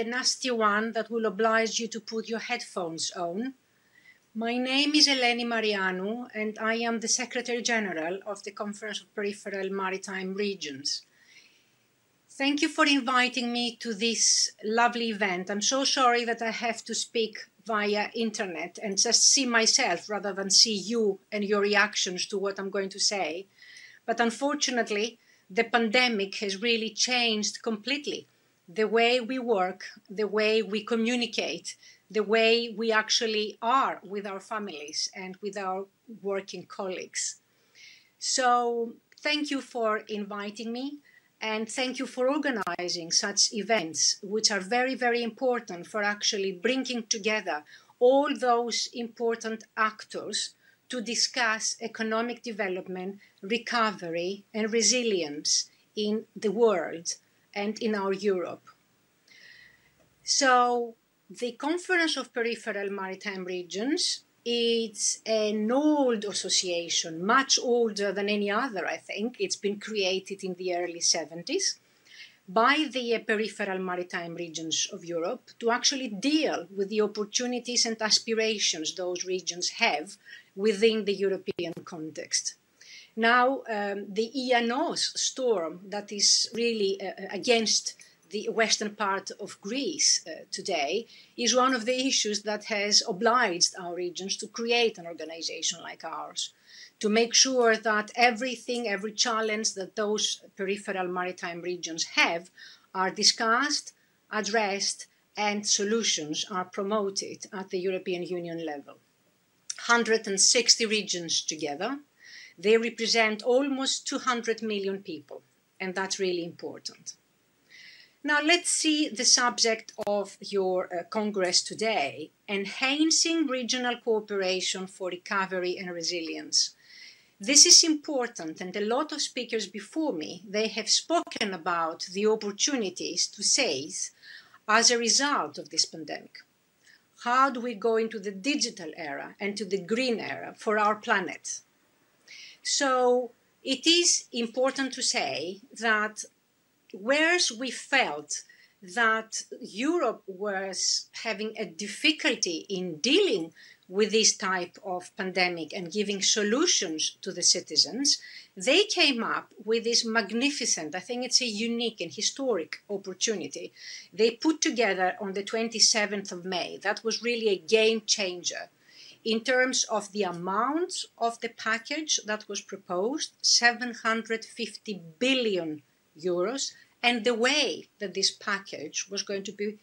the nasty one that will oblige you to put your headphones on. My name is Elένη Μαριάνου, and I am the Secretary General of the Conference of Peripheral Maritime Regions. Thank you for inviting me to this lovely event. I'm so sorry that I have to speak via internet and just see myself rather than see you and your reactions to what I'm going to say. But unfortunately, the pandemic has really changed completely the way we work, the way we communicate, the way we actually are with our families and with our working colleagues. So thank you for inviting me. And thank you for organizing such events, which are very, very important for actually bringing together all those important actors to discuss economic development, recovery, and resilience in the world and in our Europe. So the Conference of Peripheral Maritime Regions, it's an old association, much older than any other, I think. It's been created in the early 70s by the Peripheral Maritime Regions of Europe to actually deal with the opportunities and aspirations those regions have within the European context. Now, the IANOS storm that is really against the western part of Greece today is one of the issues that has obliged our regions to create an organization like ours, to make sure that everything, every challenge that those peripheral maritime regions have are discussed, addressed, and solutions are promoted at the European Union level. 160 regions together, they represent almost 200 million people, and that's really important. Now let's see the subject of your Congress today, enhancing regional cooperation for recovery and resilience. This is important, and a lot of speakers before me, they have spoken about the opportunities to seize as a result of this pandemic. How do we go into the digital era and to the green era for our planet? So it is important to say that whereas we felt that Europe was having a difficulty in dealing with this type of pandemic and giving solutions to the citizens, they came up with this magnificent, I think it's a unique and historic opportunity. They put together on the 27th of May, that was really a game changer in terms of the amount of the package that was proposed, 750 billion euros, and the way that this package was going to be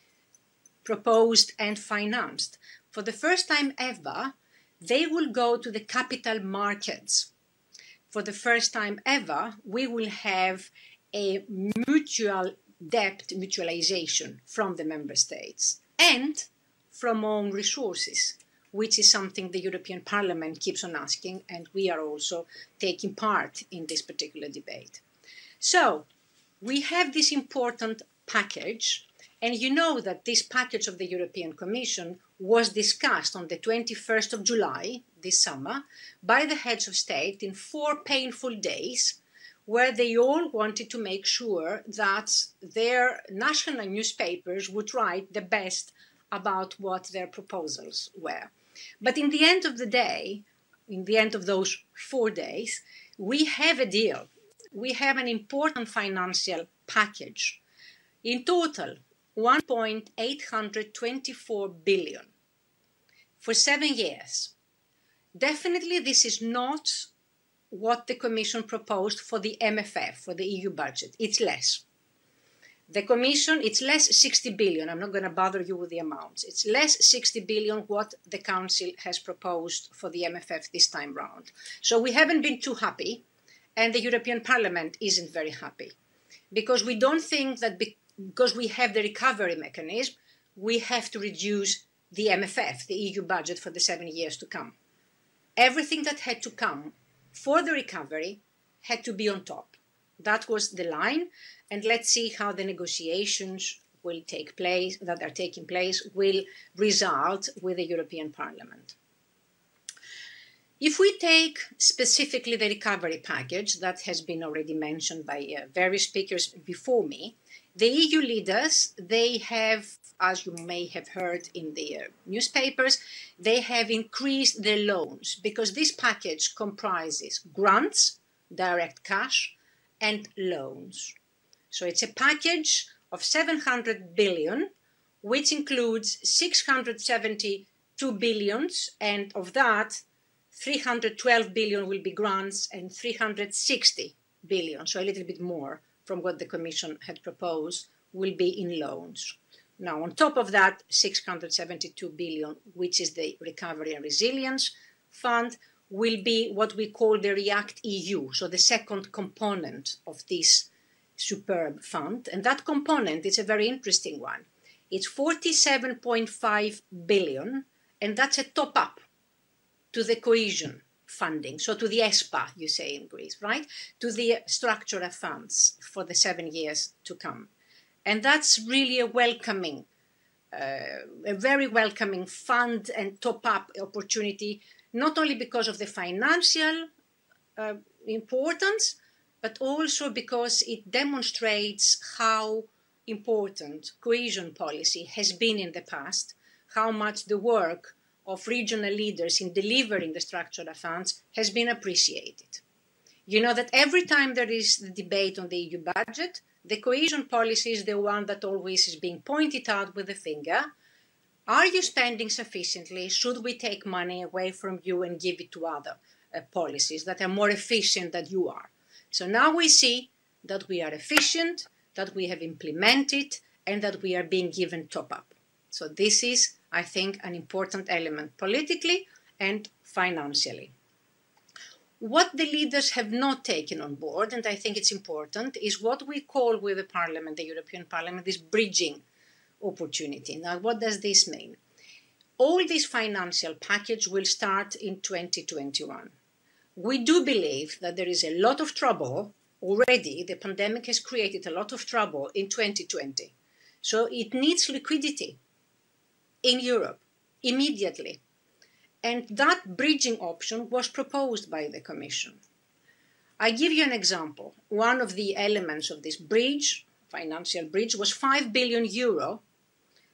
proposed and financed. For the first time ever, they will go to the capital markets. For the first time ever, we will have a mutual debt mutualization from the member states and from own resources, which is something the European Parliament keeps on asking, and we are also taking part in this particular debate. So, we have this important package, and you know that this package of the European Commission was discussed on the 21st of July, this summer, by the heads of state in 4 painful days, where they all wanted to make sure that their national newspapers would write the best about what their proposals were. But in the end of the day, in the end of those 4 days, we have a deal. We have an important financial package. In total, 1.824 billion for 7 years. Definitely this is not what the Commission proposed for the MFF, for the EU budget. It's less. The Commission, it's less 60 billion. I'm not going to bother you with the amounts. It's less 60 billion what the Council has proposed for the MFF this time round. So we haven't been too happy. And the European Parliament isn't very happy because we don't think that because we have the recovery mechanism, we have to reduce the MFF, the EU budget for the 7 years to come. Everything that had to come for the recovery had to be on top. That was the line, and let's see how the negotiations will take place, that are taking place, will result with the European Parliament. If we take specifically the recovery package that has been already mentioned by various speakers before me, The EU leaders, they have, as you may have heard in the newspapers, they have increased their loans because this package comprises grants, direct cash, and loans. So it's a package of 700 billion, which includes 672 billions, and of that, 312 billion will be grants and 360 billion, so a little bit more from what the Commission had proposed, will be in loans. Now, on top of that, 672 billion, which is the Recovery and Resilience Fund, will be what we call the REACT EU, so the second component of this superb fund. And that component is a very interesting one. It's 47.5 billion, and that's a top-up to the cohesion funding, so to the ESPA, you say in Greece, right? To the structural funds for the 7 years to come. And that's really a very welcoming fund and top-up opportunity, not only because of the financial importance, but also because it demonstrates how important cohesion policy has been in the past, how much the work of regional leaders in delivering the structural funds has been appreciated. You know that every time there is the debate on the EU budget, the cohesion policy is the one that always is being pointed out with the finger. Are you spending sufficiently? Should we take money away from you and give it to other policies that are more efficient than you are? So now we see that we are efficient, that we have implemented, and that we are being given top-up. So this is, I think, an important element politically and financially. What the leaders have not taken on board, and I think it's important, is what we call with the Parliament, the European Parliament, this bridging opportunity. Now, what does this mean? All this financial package will start in 2021. We do believe that there is a lot of trouble already. The pandemic has created a lot of trouble in 2020. So it needs liquidity in Europe immediately. And that bridging option was proposed by the Commission. I give you an example. One of the elements of this bridge, financial bridge, was 5 billion euro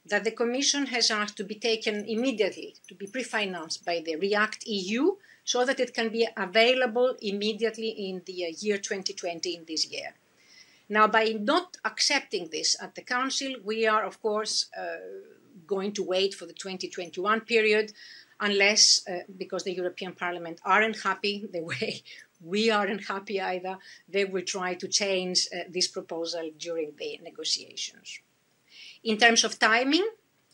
that the Commission has asked to be taken immediately, to be pre-financed by the REACT EU, so that it can be available immediately in the year 2020, in this year. Now, by not accepting this at the Council, we are, of course, going to wait for the 2021 period, unless, because the European Parliament aren't happy the way we aren't happy either, they will try to change this proposal during the negotiations. In terms of timing,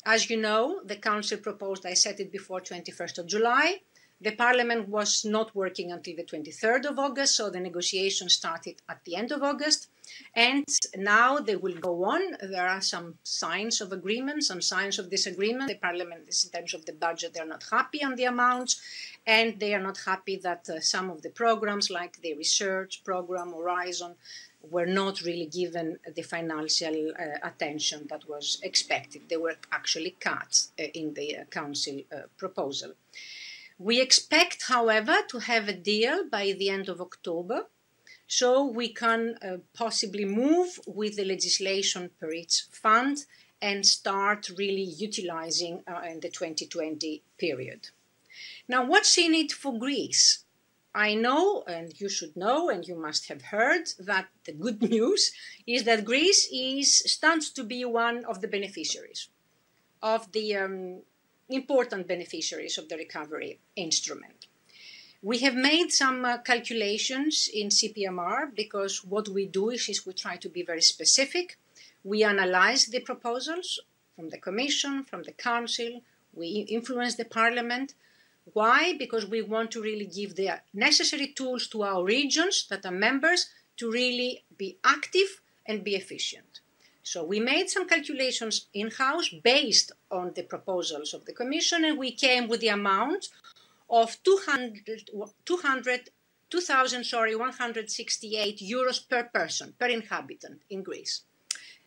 as you know, the Council proposed, I said it before, 21st of July. The Parliament was not working until the 23rd of August, so the negotiations started at the end of August. And now they will go on. There are some signs of agreement, some signs of disagreement. The Parliament is, in terms of the budget, they're not happy on the amounts, and they are not happy that some of the programs, like the research program, Horizon, were not really given the financial attention that was expected. They were actually cut in the Council proposal. We expect, however, to have a deal by the end of October, so we can possibly move with the legislation per each fund and start really utilizing in the 2020 period. Now, what's in it for Greece? I know, and you should know, and you must have heard, that the good news is that Greece stands to be one of the beneficiaries of the important beneficiaries of the recovery instrument. We have made some calculations in CPMR, because what we do is we try to be very specific. We analyze the proposals from the Commission, from the Council. We influence the Parliament. Why? Because we want to really give the necessary tools to our regions that are members to really be active and be efficient. So we made some calculations in-house based on the proposals of the Commission, and we came with the amount of 2,168 euros per person, per inhabitant in Greece.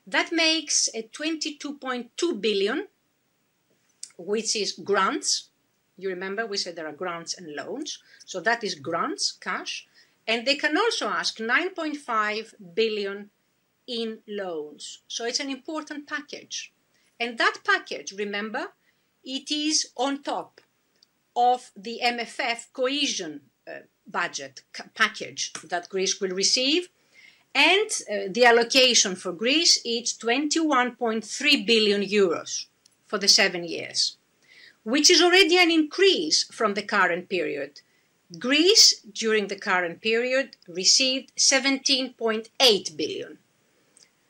That makes a 22.2 billion, which is grants. You remember we said there are grants and loans. So that is grants, cash. And they can also ask 9.5 billion in loans. So it's an important package. And that package, remember, it is on top of the MFF cohesion budget package that Greece will receive. And the allocation for Greece is 21.3 billion euros for the 7 years, which is already an increase from the current period. Greece, during the current period, received 17.8 billion.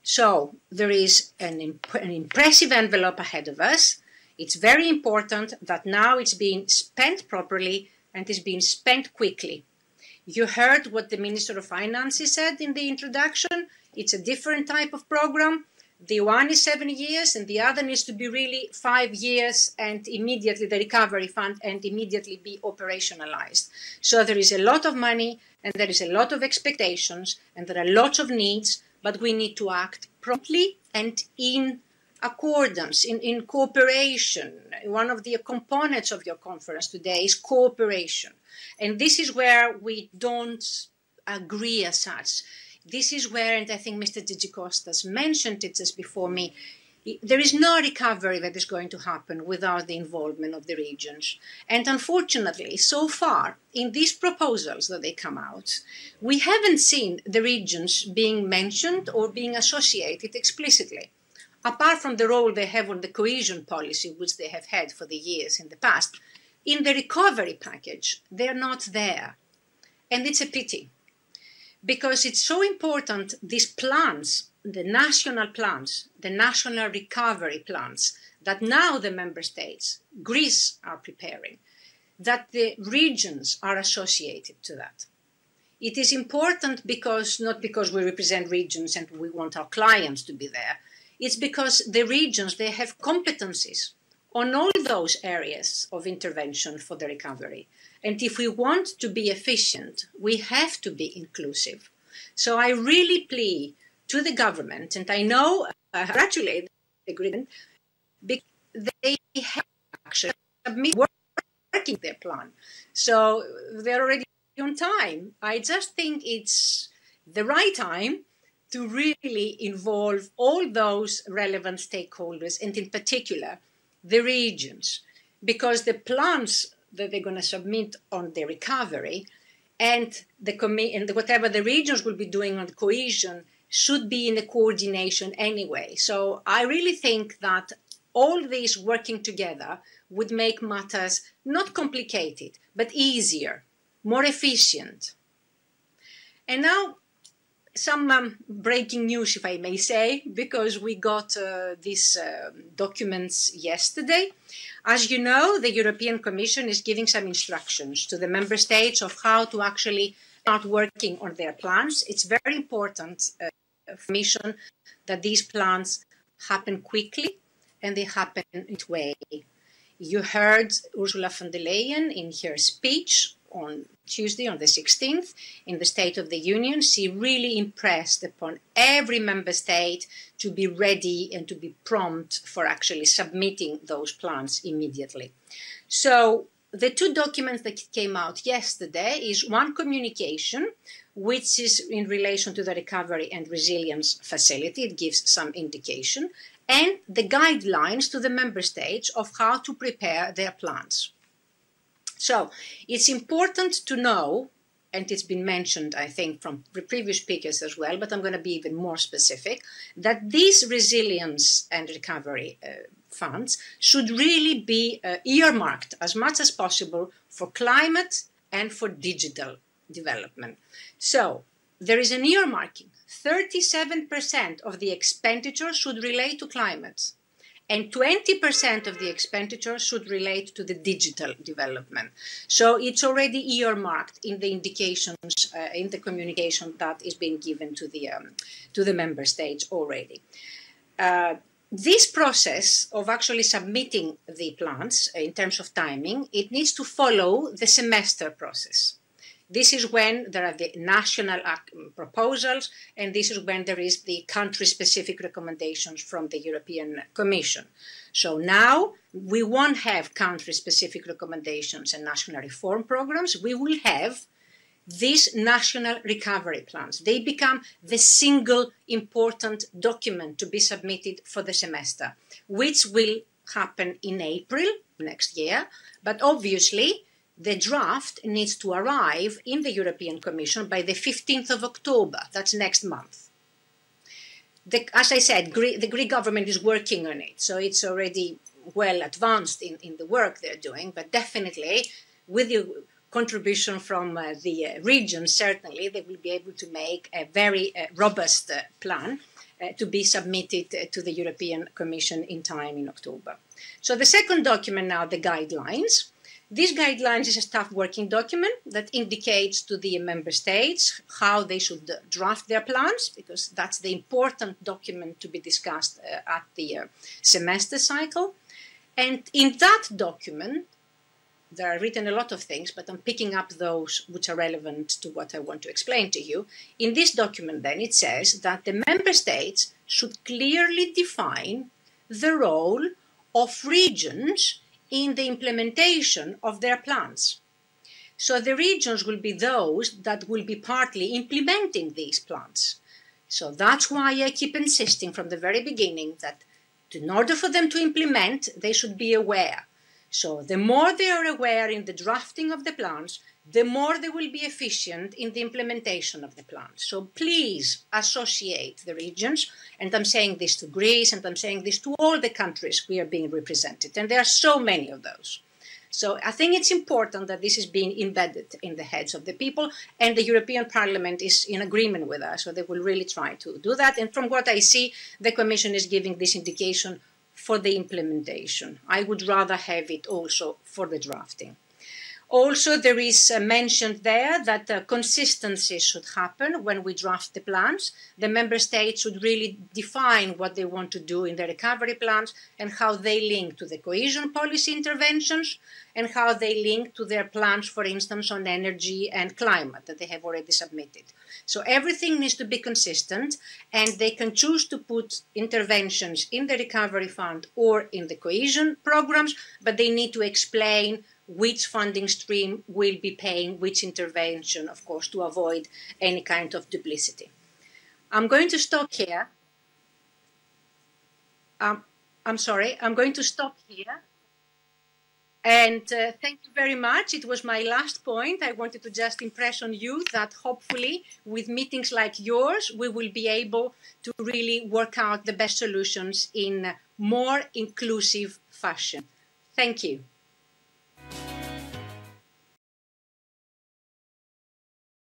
So there is an impressive envelope ahead of us. It's very important that now it's being spent properly and is being spent quickly. You heard what the Minister of Finances said in the introduction. It's a different type of program. The one is 7 years and the other needs to be really 5 years and immediately the recovery fund and immediately be operationalized. So there is a lot of money and there is a lot of expectations and there are lots of needs, but we need to act promptly and in accordance, in cooperation. One of the components of your conference today is cooperation. And this is where we don't agree as such. This is where, and I think Mr. Digikostas mentioned it just before me, there is no recovery that is going to happen without the involvement of the regions. And unfortunately, so far, in these proposals that they come out, we haven't seen the regions being mentioned or being associated explicitly. Apart from the role they have on the cohesion policy, which they have had for the years in the past, in the recovery package, they're not there. And it's a pity, because it's so important, these plans, the national plans, the national recovery plans, that now the member states, Greece, are preparing, that the regions are associated to that. It is important because, not because we represent regions and we want our clients to be there, it's because the regions, they have competencies on all those areas of intervention for the recovery. And if we want to be efficient, we have to be inclusive. So I really plea to the government, and I know, I congratulate the agreement, because they have actually submitted working their plan. So they're already on time. I just think it's the right time to really involve all those relevant stakeholders, and in particular, the regions, because the plans that they're going to submit on the recovery and whatever the regions will be doing on cohesion should be in a coordination anyway. So I really think that all these working together would make matters not complicated, but easier, more efficient. And now, some breaking news, if I may say, because we got these documents yesterday. As you know, the European Commission is giving some instructions to the member states of how to actually start working on their plans. It's very important for the Commission that these plans happen quickly and they happen in a way. You heard Ursula von der Leyen in her speech on Tuesday, on the 16th, in the State of the Union. She really impressed upon every member state to be ready and to be prompt for actually submitting those plans immediately. So the two documents that came out yesterday is one communication, which is in relation to the Recovery and Resilience Facility. It gives some indication, and the guidelines to the member states of how to prepare their plans. So it's important to know, and it's been mentioned, I think, from the previous speakers as well, but I'm going to be even more specific, that these resilience and recovery funds should really be earmarked as much as possible for climate and for digital development. So there is an earmarking. 37% of the expenditure should relate to climate, and 20% of the expenditure should relate to the digital development. So it's already earmarked in the indications, in the communication that is being given to the member states already. This process of actually submitting the plans in terms of timing, it needs to follow the semester process. This is when there are the national proposals, and this is when there is the country-specific recommendations from the European Commission. So now we won't have country-specific recommendations and national reform programs. We will have these national recovery plans. They become the single important document to be submitted for the semester, which will happen in April next year. But obviously, the draft needs to arrive in the European Commission by the 15th of October. That's next month. As I said, the Greek government is working on it, so it's already well advanced in the work they're doing, but definitely with the contribution from the region, certainly they will be able to make a very robust plan to be submitted to the European Commission in time in October. So the second document now, the guidelines. These guidelines is a staff working document that indicates to the member states how they should draft their plans, because that's the important document to be discussed at the semester cycle. And in that document, there are written a lot of things, but I'm picking up those which are relevant to what I want to explain to you. In this document, then, it says that the member states should clearly define the role of regions in the implementation of their plans. So the regions will be those that will be partly implementing these plans. So that's why I keep insisting from the very beginning that in order for them to implement, they should be aware. So the more they are aware in the drafting of the plans, the more they will be efficient in the implementation of the plans. So please associate the regions, and I'm saying this to Greece, and I'm saying this to all the countries we are being represented, and there are so many of those. So I think it's important that this is being embedded in the heads of the people, and the European Parliament is in agreement with us, so they will really try to do that. And from what I see, the Commission is giving this indication for the implementation. I would rather have it also for the drafting. Also, there is mentioned there that consistency should happen when we draft the plans. The member states should really define what they want to do in the recovery plans and how they link to the cohesion policy interventions and how they link to their plans, for instance, on energy and climate that they have already submitted. So everything needs to be consistent, and they can choose to put interventions in the recovery fund or in the cohesion programs, but they need to explain which funding stream will be paying which intervention, of course, to avoid any kind of duplicity. I'm going to stop here. I'm sorry, I'm going to stop here. And thank you very much. It was my last point. I wanted to just impress on you that hopefully with meetings like yours, we will be able to really work out the best solutions in a more inclusive fashion. Thank you.